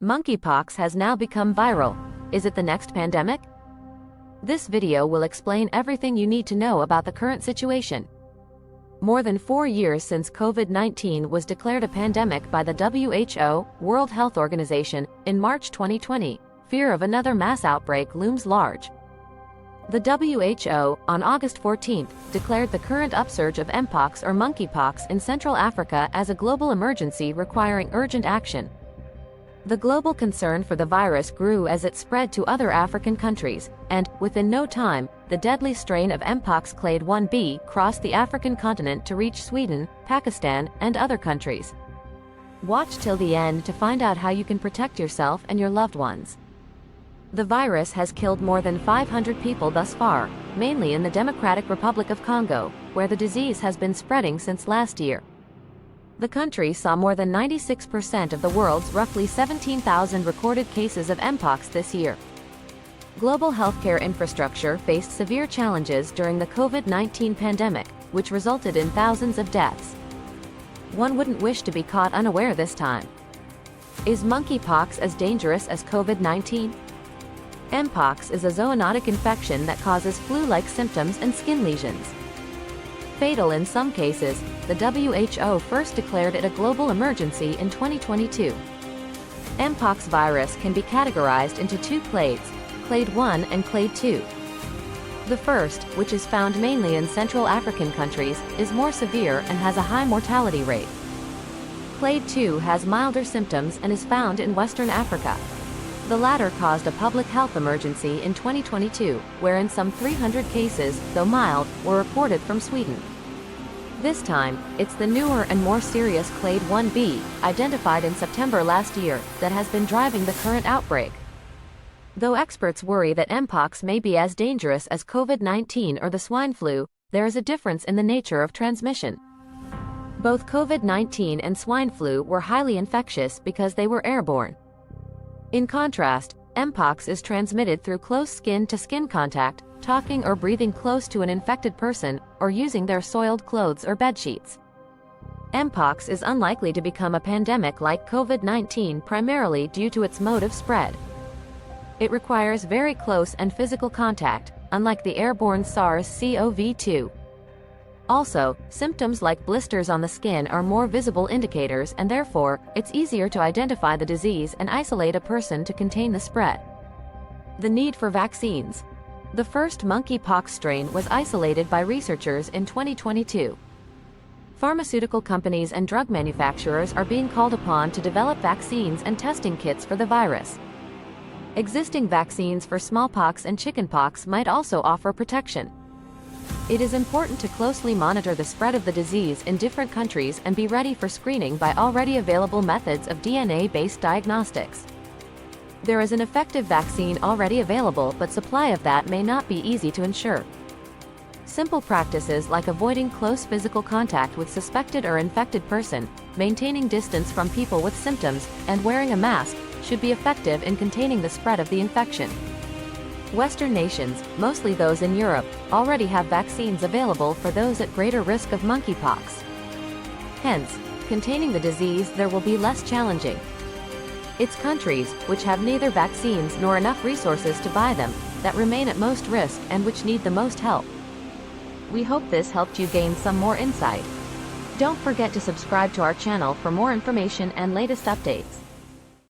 Monkeypox has now become viral. Is it the next pandemic? This video will explain everything you need to know about the current situation. More than 4 years since COVID-19 was declared a pandemic by the WHO, World Health Organization, in March 2020, fear of another mass outbreak looms large. The WHO, on August 14, declared the current upsurge of Mpox or monkeypox in Central Africa as a global emergency requiring urgent action. The global concern for the virus grew as it spread to other African countries, and, within no time, the deadly strain of Mpox clade 1b crossed the African continent to reach Sweden, Pakistan, and other countries. Watch till the end to find out how you can protect yourself and your loved ones. The virus has killed more than 500 people thus far, mainly in the Democratic Republic of Congo, where the disease has been spreading since last year. The country saw more than 96% of the world's roughly 17,000 recorded cases of Mpox this year. Global healthcare infrastructure faced severe challenges during the COVID-19 pandemic, which resulted in thousands of deaths. One wouldn't wish to be caught unaware this time. Is monkeypox as dangerous as COVID-19? Mpox is a zoonotic infection that causes flu-like symptoms and skin lesions. Fatal in some cases, the WHO first declared it a global emergency in 2022. Mpox virus can be categorized into two clades, clade 1 and clade 2. The first, which is found mainly in Central African countries, is more severe and has a high mortality rate. Clade 2 has milder symptoms and is found in Western Africa. The latter caused a public health emergency in 2022, wherein some 300 cases, though mild, were reported from Sweden. This time, it's the newer and more serious clade 1b, identified in September last year, that has been driving the current outbreak. Though experts worry that Mpox may be as dangerous as COVID-19 or the swine flu, there is a difference in the nature of transmission. Both COVID-19 and swine flu were highly infectious because they were airborne. In contrast, Mpox is transmitted through close skin-to-skin contact, talking or breathing close to an infected person, or using their soiled clothes or bedsheets. Mpox is unlikely to become a pandemic like COVID-19 primarily due to its mode of spread. It requires very close and physical contact, unlike the airborne SARS-CoV-2. Also, symptoms like blisters on the skin are more visible indicators, and therefore, it's easier to identify the disease and isolate a person to contain the spread. The need for vaccines. The first monkeypox strain was isolated by researchers in 2022. Pharmaceutical companies and drug manufacturers are being called upon to develop vaccines and testing kits for the virus. Existing vaccines for smallpox and chickenpox might also offer protection. It is important to closely monitor the spread of the disease in different countries and be ready for screening by already available methods of DNA-based diagnostics. There is an effective vaccine already available, but supply of that may not be easy to ensure. Simple practices like avoiding close physical contact with suspected or infected person, maintaining distance from people with symptoms, and wearing a mask should be effective in containing the spread of the infection. Western nations, mostly those in Europe, already have vaccines available for those at greater risk of monkeypox. Hence, containing the disease there will be less challenging. It's countries, which have neither vaccines nor enough resources to buy them, that remain at most risk and which need the most help. We hope this helped you gain some more insight. Don't forget to subscribe to our channel for more information and latest updates.